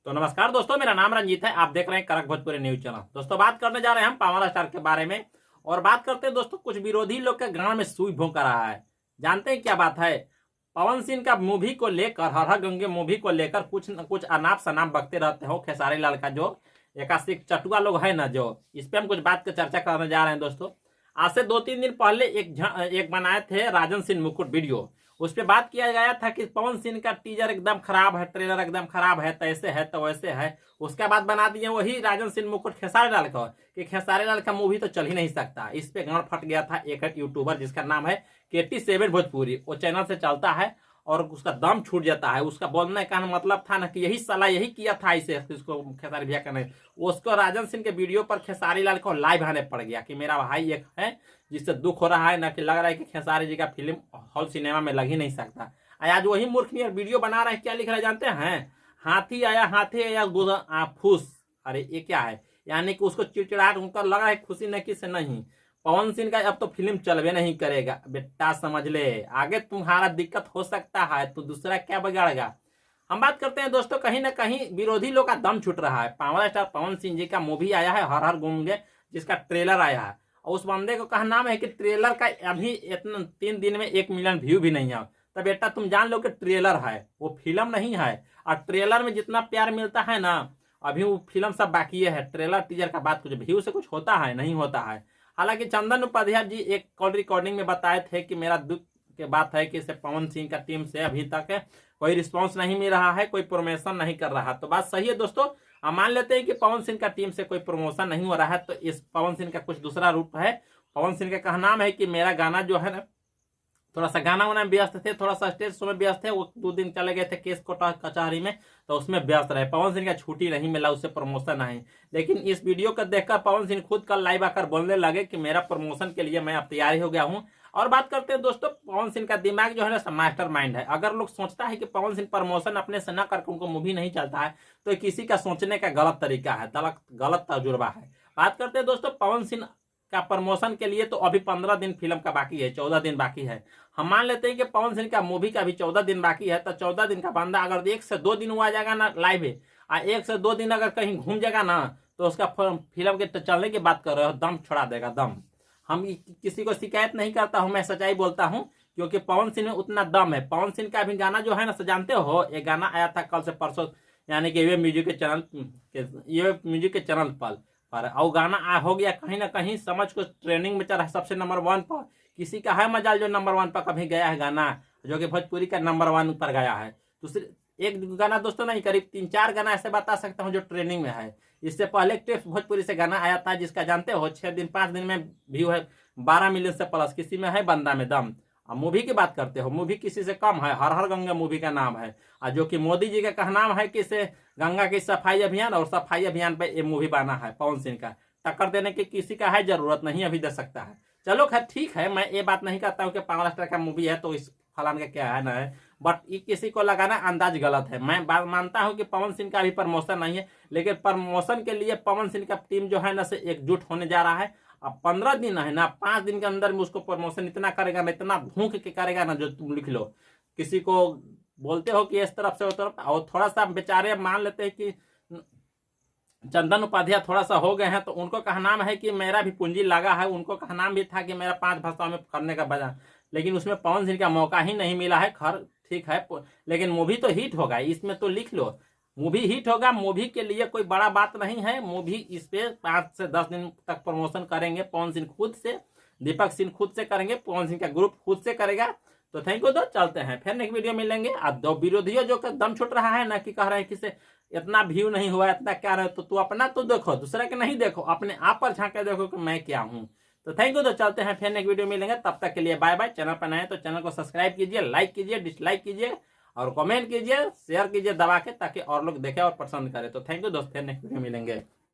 तो नमस्कार दोस्तों, मेरा नाम रंजीत है। आप देख रहे हैं कड़क भोजपुरी न्यूज चैनल। दोस्तों बात करने जा रहे हैं हम पावर स्टार के बारे में। और बात करते हैं दोस्तों, कुछ विरोधी लोग के गांव में सुई भोंक रहा है। जानते हैं क्या बात है? पवन सिंह का मूवी को लेकर, हर हर गंगे मूवी को लेकर कुछ न कुछ अनाप शनाप बकते रहते हो। खेसारी लाल का जो एकाशिक चटुआ लोग है ना, जो इस पे हम कुछ बात की चर्चा करने जा रहे हैं दोस्तों। आज से 2-3 दिन पहले एक बनाए थे राजन सिंह मुकुट वीडियो। उस पर बात किया गया था कि पवन सिंह का टीजर एकदम खराब है, ट्रेलर एकदम खराब है, तो ऐसे है तो वैसे है। उसका बाद बना दिए वही राजन सिंह मुकुट खेसारी लाल का कि खेसारी लाल का मूवी तो चल ही नहीं सकता। इस पे गांड फट गया था एक यूट्यूबर जिसका नाम है KT7 भोजपुरी। वो चैनल से चलता है और उसका दम छूट जाता है। उसका बोलने का मतलब था ना कि यही साला यही किया था इसे, इसको खेसारी भैया का नहीं। उसको राजन सिंह के वीडियो पर खेसारी लाल को लाइव आने पड़ गया कि मेरा भाई एक है जिससे दुख हो रहा है ना, कि लग रहा है कि खेसारी जी का फिल्म हॉल सिनेमा में लग ही नहीं सकता। आज वही मूर्ख वीडियो बना रहा है। क्या लिख रहा है जानते हैं? हाथी आया फूस। अरे ये क्या है? यानी कि उसको चिड़चिड़ाहट उनका लगा है, खुशी न किसी नहीं। पवन सिंह का अब तो फिल्म चलवे नहीं करेगा बेटा, समझ ले। आगे तुम्हारा दिक्कत हो सकता है तो दूसरा क्या बिगाड़ेगा। हम बात करते हैं दोस्तों, कहीं ना कहीं विरोधी लोग का दम छूट रहा है। पावर स्टार पवन सिंह जी का मूवी आया है हर हर गूंगे, जिसका ट्रेलर आया है। और उस बंदे को कहा नाम है कि ट्रेलर का अभी इतना 3 दिन में 1 मिलियन व्यू भी नहीं है। तो बेटा तुम जान लो कि ट्रेलर है, वो फिल्म नहीं है। और ट्रेलर में जितना प्यार मिलता है ना, अभी वो फिल्म सब बाकी है। ट्रेलर टीजर का बात कुछ व्यू से कुछ होता है नहीं होता है। हालांकि चंदन उपाध्याय जी एक कॉल रिकॉर्डिंग में बताए थे कि मेरा दुख की बात है कि इसे पवन सिंह का टीम से अभी तक कोई रिस्पांस नहीं मिल रहा है, कोई प्रमोशन नहीं कर रहा। तो बात सही है दोस्तों। हम मान लेते हैं कि पवन सिंह का टीम से कोई प्रमोशन नहीं हो रहा है, तो इस पवन सिंह का कुछ दूसरा रूप है। पवन सिंह का कहना है कि मेरा गाना जो है ना, थोड़ा सा गाना वाना में व्यस्त थे, थोड़ा सा स्टेज शो में व्यस्त थे। वो 2 दिन चले गए थे केस कोर्ट कचहरी में, तो उसमें व्यस्त रहे। पवन सिंह का छुट्टी नहीं मिला, उससे प्रमोशन नहीं। लेकिन इस वीडियो को देखकर पवन सिंह खुद कल लाइव आकर बोलने लगे कि मेरा प्रमोशन के लिए मैं अब तैयार हो गया हूँ। और बात करते हैं दोस्तों, पवन सिंह का दिमाग जो है ना मास्टर माइंड है। अगर लोग सोचता है कि पवन सिंह प्रमोशन अपने से न करके उनको मूवी नहीं चलता है, तो किसी का सोचने का गलत तरीका है, गलत तजुर्बा है। बात करते हैं दोस्तों, पवन सिंह का प्रमोशन के लिए तो अभी 15 दिन फिल्म का बाकी है, 14 दिन बाकी है। हम मान लेते हैं कि पवन सिंह का मूवी का भी 14 दिन बाकी है। तो 14 दिन का बंदा अगर 1 से 2 दिन हुआ जाएगा ना लाइव है, और 1 से 2 दिन अगर कहीं घूम जाएगा ना, तो उसका फिल्म के चलने की बात कर रहे हो, दम छोड़ा देगा दम। हम किसी को शिकायत नहीं करता हूं, मैं सच्चाई बोलता हूं, क्योंकि पवन सिंह में उतना दम है। पवन सिंह का भी गाना जो है ना, जानते हो, एक गाना आया था कल से परसों, यानी कि ये म्यूजिक के चैनल पर और गाना हो गया कहीं ना कहीं समझ को ट्रेनिंग में चल रहा है सबसे नंबर 1 पर। किसी का है मजाल जो नंबर 1 पर कभी गया है गाना, जो कि भोजपुरी का नंबर 1 पर गया है। दूसरे एक गाना दोस्तों नहीं, करीब 3-4 गाना ऐसे बता सकता हूँ जो ट्रेनिंग में है। इससे पहले टेस्ट भोजपुरी से गाना आया था, जिसका जानते हो 6-5 दिन में व्यू है 12 मिलियन से प्लस। किसी में है बंदा में दम। अब मूवी की बात करते हो, मूवी किसी से कम है, हर हर गंगा मूवी का नाम है। और जो कि मोदी जी का कहना है कि इसे गंगा की सफाई अभियान, और सफाई अभियान पे ये मूवी बना है पवन सिंह का। टक्कर देने की किसी का है जरूरत नहीं, अभी दे सकता है। चलो खैर ठीक है, मैं ये बात नहीं कहता हूँ कि पावर स्टार का मूवी है तो इस फलान का क्या है ना है, बट ये किसी को लगाना अंदाज गलत है। मैं बात मानता हूँ कि पवन सिंह का भी प्रमोशन नहीं है, लेकिन प्रमोशन के लिए पवन सिंह का टीम जो है ना से एकजुट होने जा रहा है। अब 15 दिन है ना, 5 दिन के अंदर में उसको प्रमोशन इतना करेगा ना, इतना भूख के करेगा ना, जो तुम लिख लो। किसी को बोलते हो कि इस तरफ से उस तरफ, और थोड़ा सा बेचारे मान लेते हैं कि चंदन उपाध्याय थोड़ा सा हो गए हैं, तो उनको कहना है कि मेरा भी पूंजी लगा है। उनको कहना भी था कि मेरा 5 भाषाओं में करने का बजा, लेकिन उसमें पवन सिंह का मौका ही नहीं मिला है। खैर ठीक है, लेकिन मूवी तो हिट होगा, इसमें तो लिख लो मूवी हिट होगा। मूवी के लिए कोई बड़ा बात नहीं है। मूवी इस पे 5 से 10 दिन तक प्रमोशन करेंगे पवन सिंह खुद से, दीपक सिंह खुद से करेंगे, पवन सिंह का ग्रुप खुद से करेगा। तो थैंक यू। तो चलते हैं फिर नेक्स्ट वीडियो मिलेंगे। अब दो विरोधियों जो दम छुट रहा है ना, कि कह रहे हैं कि से इतना व्यू नहीं हुआ, इतना क्या रहे, तो तू अपना तो देखो, दूसरा के नहीं देखो, अपने आप पर झांके देखो कि मैं क्या हूँ। तो थैंक यू। तो चलते हैं फिर नेक्स्ट वीडियो मिलेंगे, तब तक के लिए बाय बाय। चैनल पर नए तो चैनल को सब्सक्राइब कीजिए, लाइक कीजिए, डिसलाइक कीजिए और कमेंट कीजिए, शेयर कीजिए दबा के, ताकि और लोग देखें और पसंद करें। तो थैंक यू दोस्त, फिर नेक्स्ट वीडियो मिलेंगे।